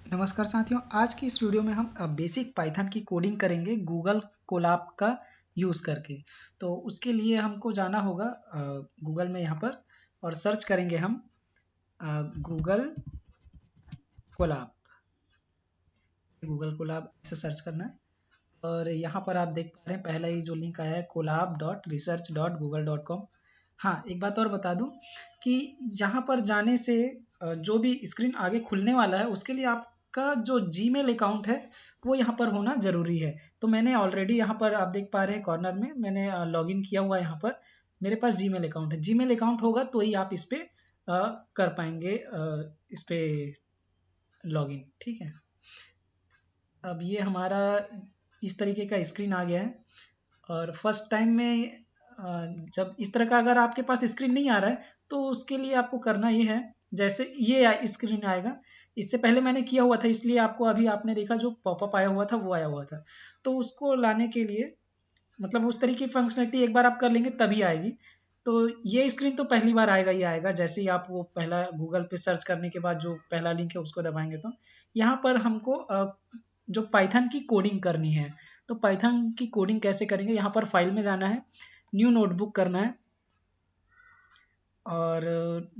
नमस्कार साथियों, आज की इस वीडियो में हम बेसिक पाइथन की कोडिंग करेंगे गूगल कोलैब का यूज़ करके। तो उसके लिए हमको जाना होगा गूगल में यहाँ पर और सर्च करेंगे हम गूगल कोलैब। गूगल कोलैब से सर्च करना है और यहाँ पर आप देख पा रहे हैं पहला ही जो लिंक आया है collab.research.google.com। हाँ, एक बात और बता दूं कि यहाँ पर जाने से जो भी स्क्रीन आगे खुलने वाला है उसके लिए आपका जो जीमेल अकाउंट है वो यहाँ पर होना ज़रूरी है। तो मैंने ऑलरेडी यहाँ पर आप देख पा रहे हैं कॉर्नर में मैंने लॉगिन किया हुआ है। यहाँ पर मेरे पास जीमेल अकाउंट है। जीमेल अकाउंट होगा तो ही आप इस पर कर पाएंगे इस पे लॉगिन। ठीक है, अब ये हमारा इस तरीके का स्क्रीन आ गया है और फर्स्ट टाइम में जब इस तरह का अगर आपके पास स्क्रीन नहीं आ रहा है तो उसके लिए आपको करना ये है, जैसे ये स्क्रीन आएगा। इससे पहले मैंने किया हुआ था इसलिए आपको अभी आपने देखा जो पॉपअप आया हुआ था वो आया हुआ था। तो उसको लाने के लिए मतलब उस तरीके की फंक्शनलिटी एक बार आप कर लेंगे तभी आएगी। तो ये स्क्रीन तो पहली बार आएगा ही आएगा, जैसे ही आप वो पहला गूगल पे सर्च करने के बाद जो पहला लिंक है उसको दबाएंगे तो यहाँ पर हमको जो पाइथन की कोडिंग करनी है। तो पाइथन की कोडिंग कैसे करेंगे, यहाँ पर फाइल में जाना है, न्यू नोटबुक करना है और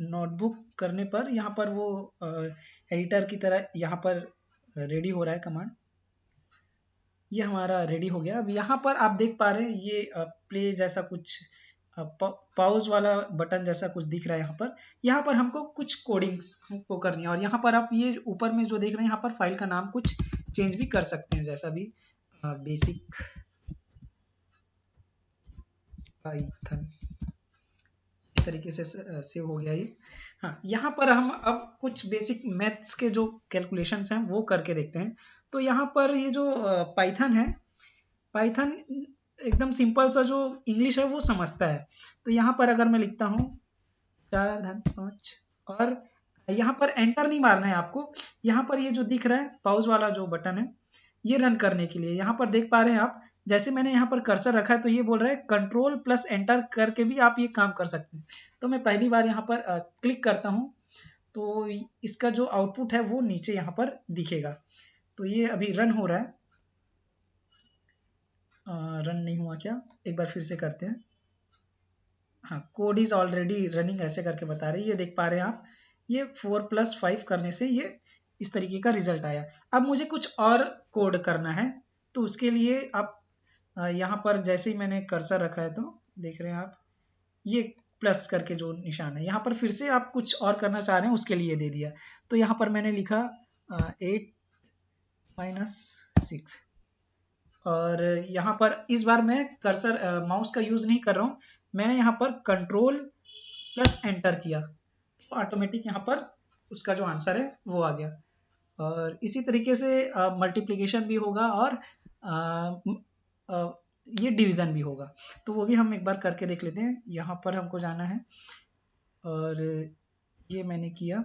नोटबुक करने पर यहाँ पर वो एडिटर की तरह यहाँ पर रेडी हो रहा है कमांड। ये हमारा रेडी हो गया। अब यहाँ पर आप देख पा रहे हैं ये प्ले जैसा कुछ पॉज वाला बटन जैसा कुछ दिख रहा है। यहाँ पर हमको कुछ कोडिंग्स हमको करनी है और यहाँ पर आप ये ऊपर में जो देख रहे हैं यहाँ पर फाइल का नाम कुछ चेंज भी कर सकते हैं, जैसा भी बेसिक पाइथन इस तरीके से सेव हो गया ये। हाँ, यहाँ पर हम अब कुछ बेसिक मैथ्स के जो कैलकुलेशंस हैं वो करके देखते हैं। तो यहाँ पर ये जो पाइथन है, पाइथन एकदम सिंपल सा जो इंग्लिश है वो समझता है। तो यहाँ पर अगर मैं लिखता हूँ 4-5 और यहाँ पर एंटर नहीं मारना है आपको। यहाँ पर ये जो दिख रहा है पाउज वाला जो बटन है ये रन करने के लिए यहाँ पर देख पा रहे हैं आप, जैसे मैंने यहाँ पर कर्सर रखा है तो ये बोल रहा है कंट्रोल प्लस एंटर करके भी आप ये काम कर सकते हैं। तो मैं पहली बार यहाँ पर क्लिक करता हूँ तो इसका जो आउटपुट है वो नीचे यहाँ पर दिखेगा। तो ये अभी रन हो रहा है। रन नहीं हुआ क्या, एक बार फिर से करते हैं। हाँ, कोड इज ऑलरेडी रनिंग ऐसे करके बता रही है। ये देख पा रहे हैं आप, ये 4+5 करने से ये इस तरीके का रिजल्ट आया। अब मुझे कुछ और कोड करना है तो उसके लिए आप यहाँ पर जैसे ही मैंने कर्सर रखा है तो देख रहे हैं आप ये प्लस करके जो निशान है, यहाँ पर फिर से आप कुछ और करना चाह रहे हैं उसके लिए दे दिया। तो यहाँ पर मैंने लिखा 8-6 और यहाँ पर इस बार मैं कर्सर माउस का यूज़ नहीं कर रहा हूँ, मैंने यहाँ पर कंट्रोल प्लस एंटर किया तो ऑटोमेटिक यहाँ पर उसका जो आंसर है वो आ गया। और इसी तरीके से मल्टीप्लिकेशन भी होगा और ये डिवीज़न भी होगा। तो वो भी हम एक बार करके देख लेते हैं। यहाँ पर हमको जाना है और ये मैंने किया,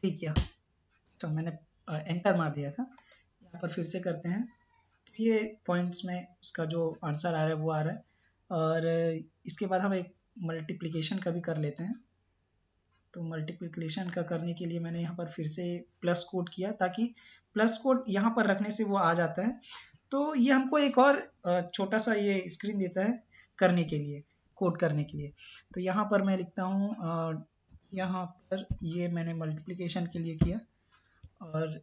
ठीक किया, तो मैंने एंटर मार दिया था। यहाँ पर फिर से करते हैं तो ये पॉइंट्स में उसका जो आंसर आ रहा है वो आ रहा है। और इसके बाद हम एक मल्टीप्लिकेशन का भी कर लेते हैं। तो मल्टीप्लिकेशन का करने के लिए मैंने यहाँ पर फिर से प्लस कोड किया ताकि प्लस कोड यहाँ पर रखने से वो आ जाता है। तो ये हमको एक और छोटा सा ये स्क्रीन देता है करने के लिए, कोड करने के लिए। तो यहाँ पर मैं लिखता हूँ यहाँ पर ये मैंने मल्टीप्लिकेशन के लिए किया और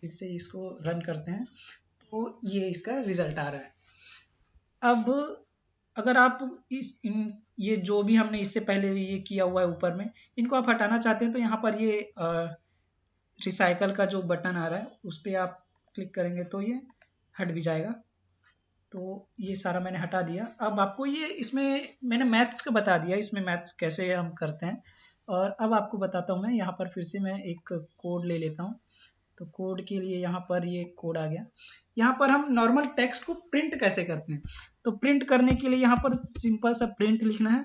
फिर से इसको रन करते हैं तो ये इसका रिजल्ट आ रहा है। अब अगर आप ये जो भी हमने इससे पहले ये किया हुआ है ऊपर में, इनको आप हटाना चाहते हैं तो यहाँ पर ये रिसाइकल का जो बटन आ रहा है उस पर आप क्लिक करेंगे तो ये हट भी जाएगा। तो ये सारा मैंने हटा दिया। अब आपको ये इसमें मैंने मैथ्स का बता दिया, इसमें मैथ्स कैसे हम करते हैं। और अब आपको बताता हूँ मैं, यहाँ पर फिर से मैं एक कोड ले लेता हूँ। तो कोड के लिए यहाँ पर ये कोड आ गया। यहाँ पर हम नॉर्मल टेक्स्ट को प्रिंट कैसे करते हैं, तो प्रिंट करने के लिए यहाँ पर सिंपल सा प्रिंट लिखना है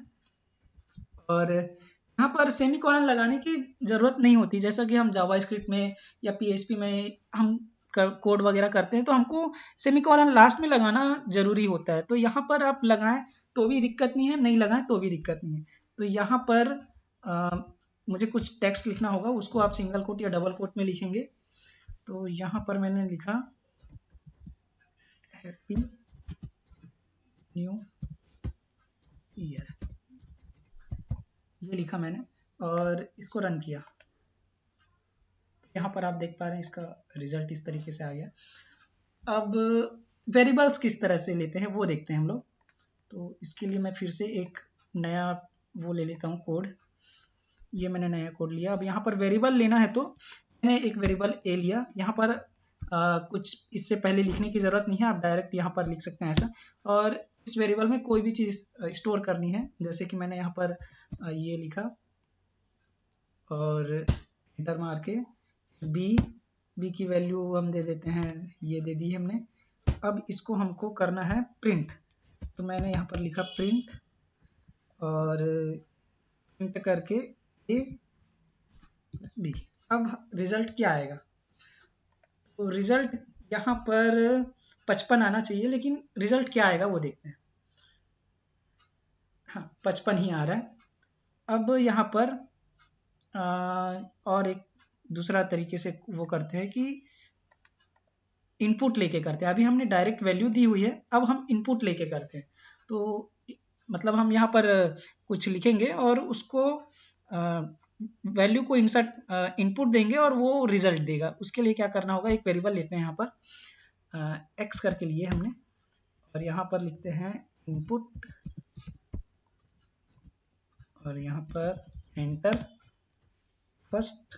और यहाँ पर सेमीकोलन लगाने की ज़रूरत नहीं होती। जैसा कि हम जावास्क्रिप्ट में या पीएचपी में हम कोड वगैरह करते हैं तो हमको सेमीकोलन लास्ट में लगाना ज़रूरी होता है। तो यहाँ पर आप लगाएं तो भी दिक्कत नहीं है, नहीं लगाएं तो भी दिक्कत नहीं है। तो यहाँ पर मुझे कुछ टेक्स्ट लिखना होगा, उसको आप सिंगल कोट या डबल कोट में लिखेंगे। तो यहाँ पर मैंने लिखा हैप्पी न्यू ईयर, ये लिखा मैंने और इसको रन किया। यहाँ पर आप देख पा रहे हैं इसका रिजल्ट इस तरीके से आ गया। अब वेरिएबल्स किस तरह से लेते हैं वो देखते हैं हम लोग। तो इसके लिए मैं फिर से एक नया वो ले लेता हूँ कोड। ये मैंने नया कोड लिया। अब यहाँ पर वेरिएबल लेना है तो मैंने एक वेरिएबल ए लिया। यहाँ पर कुछ इससे पहले लिखने की ज़रूरत नहीं है, आप डायरेक्ट यहाँ पर लिख सकते हैं ऐसा। और इस वेरिएबल में कोई भी चीज़ स्टोर करनी है, जैसे कि मैंने यहाँ पर ये लिखा और एंटर मार के बी की वैल्यू हम दे देते हैं, ये दे दी हमने। अब इसको हमको करना है प्रिंट, तो मैंने यहाँ पर लिखा प्रिंट और प्रिंट करके ए प्लस बी। अब रिजल्ट क्या आएगा? तो रिजल्ट यहाँ पर 55 आना चाहिए, लेकिन रिजल्ट क्या आएगा वो देखते हैं। हाँ, 55 ही आ रहा है। अब यहाँ पर और एक दूसरा तरीके से वो करते हैं कि इनपुट लेके करते हैं। अभी हमने डायरेक्ट वैल्यू दी हुई है, अब हम इनपुट लेके करते हैं। तो मतलब हम यहाँ पर कुछ लिखेंगे और उसको वैल्यू को इंसर्ट इनपुट देंगे और वो रिजल्ट देगा। उसके लिए क्या करना होगा, एक वेरिएबल लेते हैं यहाँ पर एक्स करके लिए हमने और यहाँ पर लिखते हैं इनपुट और यहाँ पर enter first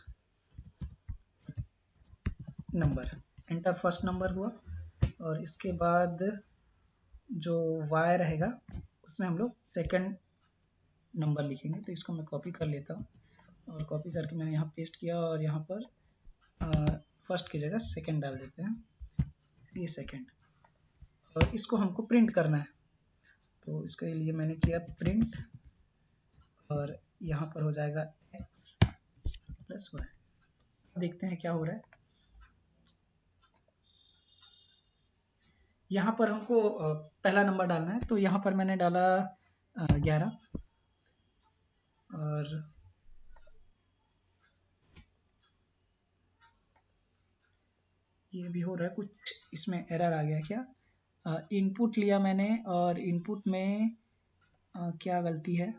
number, enter first number हुआ। और इसके बाद जो y रहेगा उसमें हम लोग सेकंड नंबर लिखेंगे। तो इसको मैं कॉपी कर लेता हूँ और कॉपी करके मैंने यहाँ पेस्ट किया और यहाँ पर फर्स्ट की जगह सेकंड डाल देते हैं, ये सेकंड। और इसको हमको प्रिंट करना है, तो इसके लिए मैंने किया प्रिंट और यहाँ पर हो जाएगा x प्लस y। देखते हैं क्या हो रहा है। यहाँ पर हमको पहला नंबर डालना है, तो यहाँ पर मैंने डाला 11 और ये भी हो रहा है कुछ, इसमें एरर आ गया क्या? इनपुट लिया मैंने और इनपुट में क्या गलती है,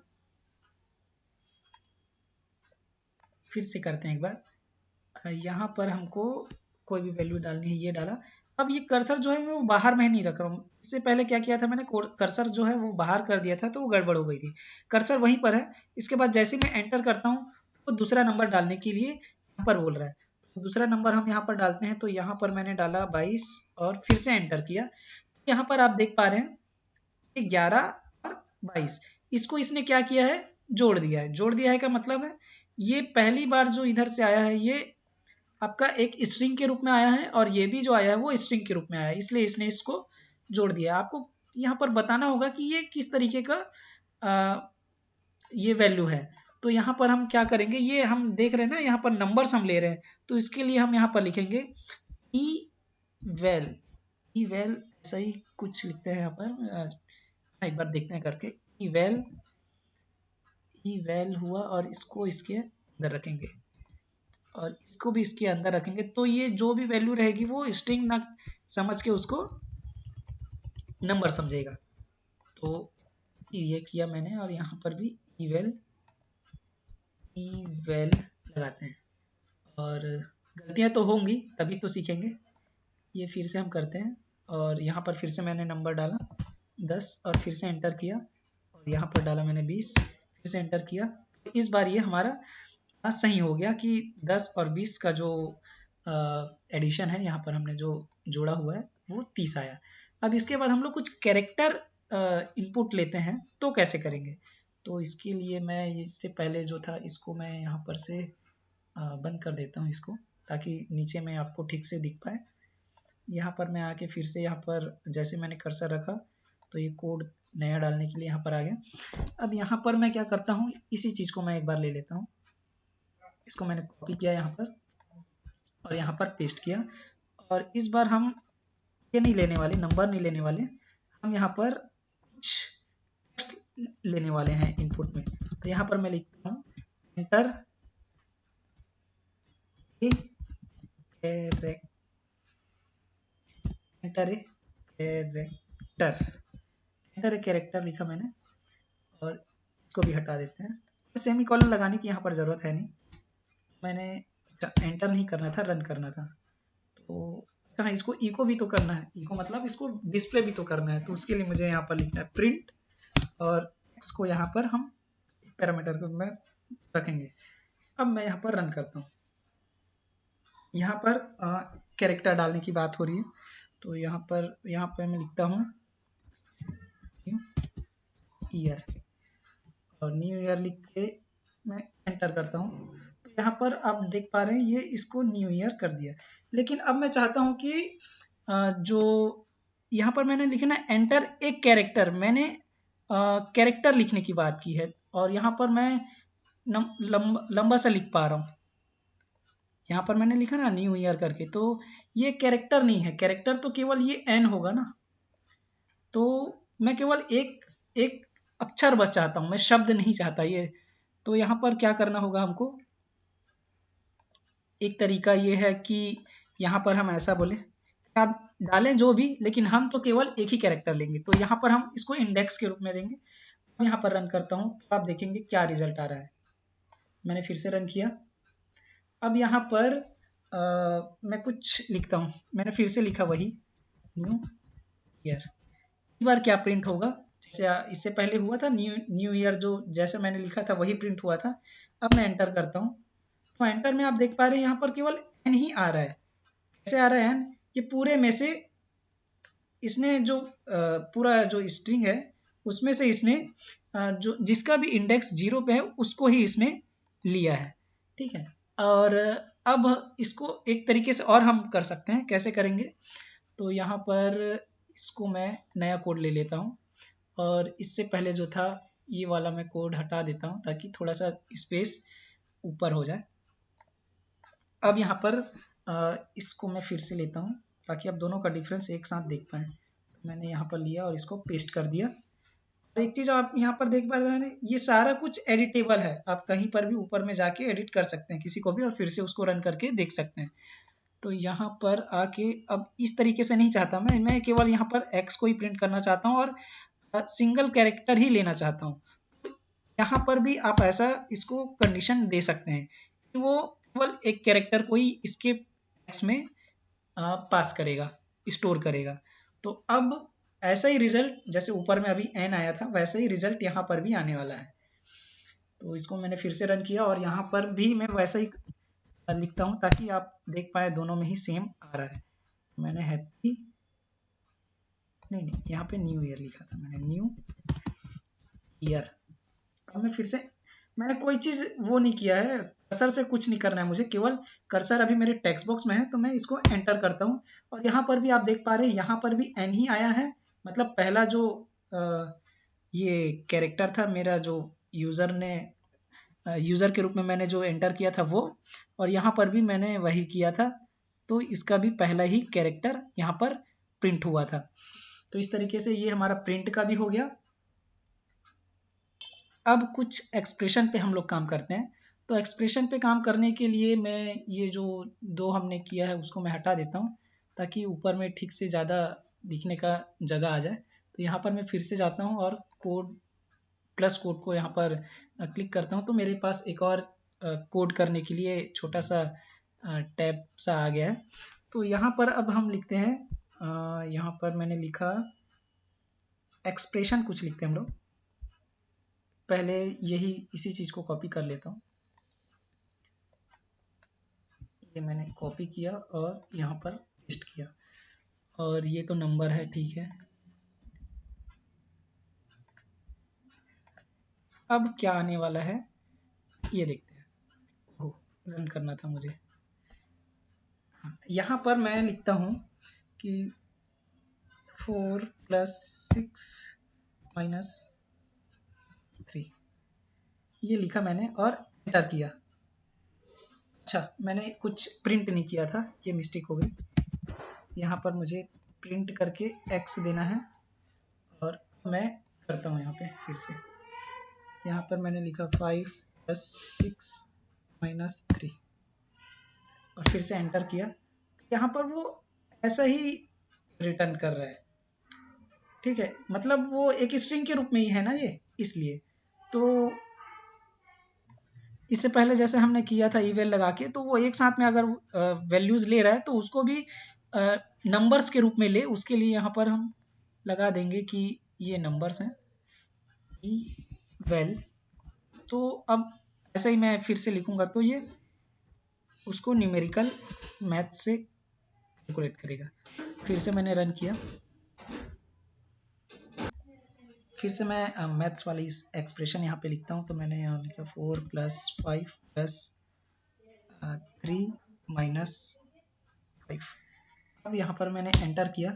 फिर से करते हैं एक बार। यहाँ पर हमको कोई भी वैल्यू डालनी है, ये डाला। अब ये कर्सर जो है वो बाहर में नहीं रख रहा हूँ। इससे पहले क्या किया था मैंने, कर्सर जो है वो बाहर कर दिया था तो वो गड़बड़ हो गई थी। कर्सर वहीं पर है। इसके बाद जैसे मैं एंटर करता हूँ तो दूसरा नंबर डालने के लिए यहाँ पर बोल रहा है। तो दूसरा नंबर हम यहाँ पर डालते हैं, तो यहाँ पर मैंने डाला 22 और फिर से एंटर किया। यहाँ पर आप देख पा रहे हैं कि 11 और 22 इसको इसने क्या किया है, जोड़ दिया है। जोड़ दिया है का मतलब है ये पहली बार जो इधर से आया है ये आपका एक स्ट्रिंग के रूप में आया है और ये भी जो आया है वो स्ट्रिंग के रूप में आया है, इसलिए इसने इसको जोड़ दिया। आपको यहाँ पर बताना होगा कि ये किस तरीके का ये वैल्यू है। तो यहाँ पर हम क्या करेंगे, ये हम देख रहे हैं ना यहाँ पर नंबर्स हम ले रहे हैं, तो इसके लिए हम यहाँ पर लिखेंगे eval। ऐसा ही कुछ लिखते हैं यहाँ पर, एक बार देखते हैं करके। eval हुआ और इसको इसके अंदर रखेंगे और इसको भी इसके अंदर रखेंगे। तो ये जो भी वैल्यू रहेगी वो स्ट्रिंग ना समझ के उसको नंबर समझेगा। तो ये किया मैंने और यहाँ पर भी eval लगाते हैं। और गलतियाँ तो होंगी तभी तो सीखेंगे। ये फिर से हम करते हैं और यहाँ पर फिर से मैंने नंबर डाला 10 और फिर से एंटर किया और यहाँ पर डाला मैंने 20, फिर से एंटर किया। इस बार ये हमारा सही हो गया कि 10 और 20 का जो एडिशन है यहाँ पर हमने जो जोड़ा हुआ है वो 30 आया। अब इसके बाद हम लोग कुछ कैरेक्टर इनपुट लेते हैं, तो कैसे करेंगे? तो इसके लिए मैं इससे पहले जो था इसको मैं यहाँ पर से बंद कर देता हूँ इसको, ताकि नीचे में आपको ठीक से दिख पाए। यहाँ पर मैं आके फिर से यहाँ पर जैसे मैंने कर्सर रखा तो ये कोड नया डालने के लिए यहाँ पर आ गया। अब यहाँ पर मैं क्या करता हूँ, इसी चीज़ को मैं एक बार ले लेता हूँ। इसको मैंने कॉपी किया यहाँ पर और यहाँ पर पेस्ट किया और इस बार हम ये नहीं लेने वाले, नंबर नहीं लेने वाले, हम यहाँ पर कुछ लेने वाले हैं इनपुट में। तो यहाँ पर मैं लिखता हूँ enter a enter a character, enter a character लिखा मैंने और इसको भी हटा देते हैं। सेमी कॉलन लगाने की यहाँ पर ज़रूरत है नहीं, मैंने एंटर नहीं करना था, रन करना था। तो हाँ, इसको इको भी तो करना है, इको मतलब इसको डिस्प्ले भी तो करना है, तो उसके लिए मुझे यहाँ पर लिखना है प्रिंट और एक्स को यहाँ पर हम पैरामीटर को में रखेंगे। अब मैं यहाँ पर रन करता हूँ। यहाँ पर कैरेक्टर डालने की बात हो रही है, तो यहाँ पर मैं लिखता हूँ न्यू ईयर और न्यू ईयर लिख के मैं एंटर करता हूँ। तो यहाँ पर आप देख पा रहे हैं ये इसको न्यू ईयर कर दिया। लेकिन अब मैं चाहता हूँ कि जो यहाँ पर मैंने लिखा ना एंटर एक कैरेक्टर, मैंने कैरेक्टर लिखने की बात की है और यहाँ पर मैं लंबा सा लिख पा रहा हूँ। यहाँ पर मैंने लिखा ना न्यू ईयर करके, तो ये कैरेक्टर नहीं है, कैरेक्टर तो केवल ये एन होगा ना, तो मैं केवल एक एक अक्षर बस चाहता हूँ, मैं शब्द नहीं चाहता ये। तो यहाँ पर क्या करना होगा हमको, एक तरीका ये है कि यहाँ पर हम ऐसा बोले, आप डालें जो भी, लेकिन हम तो केवल एक ही कैरेक्टर लेंगे, तो यहाँ पर हम इसको इंडेक्स के रूप में देंगे। यहाँ पर रन करता हूँ तो आप देखेंगे क्या रिजल्ट आ रहा है। मैंने फिर से रन किया। अब यहाँ पर मैं कुछ लिखता हूँ, मैंने फिर से लिखा वही न्यू ईयर। इस बार क्या प्रिंट होगा, जैसे इससे पहले हुआ था न्यू ईयर, जो जैसे मैंने लिखा था वही प्रिंट हुआ था। अब मैं एंटर करता हूँ, तो एंटर में आप देख पा रहे हैं यहाँ पर केवल एन ही आ रहा है। कैसे आ रहा है एन, ये पूरे में से इसने जो पूरा जो स्ट्रिंग है उसमें से इसने जो जिसका भी इंडेक्स 0 पे है उसको ही इसने लिया है, ठीक है। और अब इसको एक तरीके से और हम कर सकते हैं, कैसे करेंगे, तो यहाँ पर इसको मैं नया कोड ले लेता हूँ और इससे पहले जो था ये वाला मैं कोड हटा देता हूँ ताकि थोड़ा सा स्पेस ऊपर हो जाए। अब यहाँ पर इसको मैं फिर से लेता हूँ ताकि आप दोनों का डिफरेंस एक साथ देख पाएँ। मैंने यहाँ पर लिया और इसको पेस्ट कर दिया। और एक चीज़ आप यहाँ पर देख पा रहे हैं, ये सारा कुछ एडिटेबल है, आप कहीं पर भी ऊपर में जाके एडिट कर सकते हैं किसी को भी और फिर से उसको रन करके देख सकते हैं। तो यहाँ पर आके अब इस तरीके से नहीं चाहता मैं केवल यहाँ पर एक्स को ही प्रिंट करना चाहता हूँ और सिंगल कैरेक्टर ही लेना चाहता हूँ। यहाँ पर भी आप ऐसा इसको कंडीशन दे सकते हैं कि वो केवल एक कैरेक्टर को ही इसके एक्स में पास करेगा, स्टोर करेगा। तो अब ऐसा ही रिजल्ट जैसे ऊपर में अभी एन आया था वैसे ही रिजल्ट यहाँ पर भी आने वाला है। तो इसको मैंने फिर से रन किया और यहाँ पर भी मैं वैसा ही लिखता हूँ ताकि आप देख पाए दोनों में ही सेम आ रहा है। मैंने हैप्पी नहीं यहाँ पे न्यू ईयर लिखा था, मैंने न्यू ईयर। अब मैं फिर से, मैंने कोई चीज़ वो नहीं किया है, कर्सर से कुछ नहीं करना है मुझे, केवल कर्सर अभी मेरे टेक्स्ट बॉक्स में है तो मैं इसको एंटर करता हूँ और यहाँ पर भी आप देख पा रहे हैं यहाँ पर भी एन ही आया है। मतलब पहला जो ये कैरेक्टर था मेरा जो यूज़र के रूप में मैंने जो एंटर किया था वो, और यहाँ पर भी मैंने वही किया था, तो इसका भी पहला ही कैरेक्टर यहाँ पर प्रिंट हुआ था। तो इस तरीके से ये हमारा प्रिंट का भी हो गया। अब कुछ एक्सप्रेशन पे हम लोग काम करते हैं। तो एक्सप्रेशन पे काम करने के लिए मैं ये जो दो हमने किया है उसको मैं हटा देता हूँ ताकि ऊपर में ठीक से ज़्यादा दिखने का जगह आ जाए। तो यहाँ पर मैं फिर से जाता हूँ और कोड प्लस कोड को यहाँ पर क्लिक करता हूँ, तो मेरे पास एक और कोड करने के लिए छोटा सा टैब सा आ गया है। तो यहाँ पर अब हम लिखते हैं, यहाँ पर मैंने लिखा एक्सप्रेशन कुछ लिखते हैं हम लोग। पहले यही इसी चीज़ को कॉपी कर लेता हूँ, ये मैंने कॉपी किया और यहाँ पर पेस्ट किया और ये तो नंबर है, ठीक है। अब क्या आने वाला है ये देखते हैं। ओह, रन करना था मुझे। हाँ, यहाँ पर मैं लिखता हूँ कि 4 + 6 - 3 ये लिखा मैंने और एंटर किया। अच्छा, मैंने कुछ प्रिंट नहीं किया था, ये मिस्टेक हो गई। यहाँ पर मुझे प्रिंट करके x देना है और मैं करता हूँ यहाँ पे फिर से। यहाँ पर मैंने लिखा 5 + 6 - 3 और फिर से एंटर किया, यहाँ पर वो ऐसा ही रिटर्न कर रहा है। ठीक है, मतलब वो एक स्ट्रिंग के रूप में ही है ना ये, इसलिए। तो इससे पहले जैसे हमने किया था इवेल लगा के, तो वो एक साथ में अगर वैल्यूज ले रहा है तो उसको भी नंबर्स के रूप में ले, उसके लिए यहाँ पर हम लगा देंगे कि ये नंबर्स हैं इवेल। तो अब ऐसे ही मैं फिर से लिखूंगा तो ये उसको न्यूमेरिकल मैथ से कैलकुलेट करेगा। फिर से मैंने रन किया, फिर से मैं मैथ्स वाली इस एक्सप्रेशन यहाँ पे लिखता हूँ। तो मैंने यहाँ लिखा 4 + 5 + 3 - 5। अब यहाँ पर मैंने एंटर किया,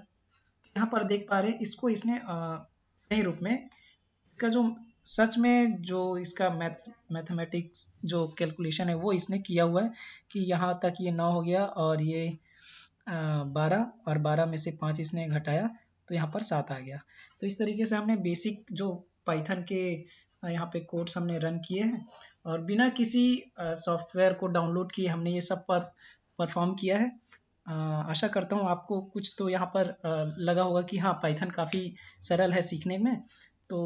यहाँ पर देख पा रहे इसको इसने नए रूप में, इसका जो सच में जो इसका मैथमेटिक्स जो कैलकुलेशन है वो इसने किया हुआ है कि यहाँ तक ये 9 हो गया और ये 12, और 12 में से 5 इसने घटाया तो यहाँ पर 7 आ गया। तो इस तरीके से हमने बेसिक जो पाइथन के यहाँ पे कोड्स हमने रन किए हैं, और बिना किसी सॉफ्टवेयर को डाउनलोड किए हमने ये सब परफॉर्म किया है। आशा करता हूँ आपको कुछ तो यहाँ पर लगा होगा कि हाँ, पाइथन काफ़ी सरल है सीखने में। तो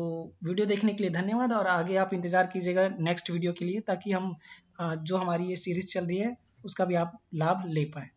वीडियो देखने के लिए धन्यवाद, और आगे आप इंतज़ार कीजिएगा नेक्स्ट वीडियो के लिए, ताकि हम जो हमारी ये सीरीज़ चल रही है उसका भी आप लाभ ले पाएँ।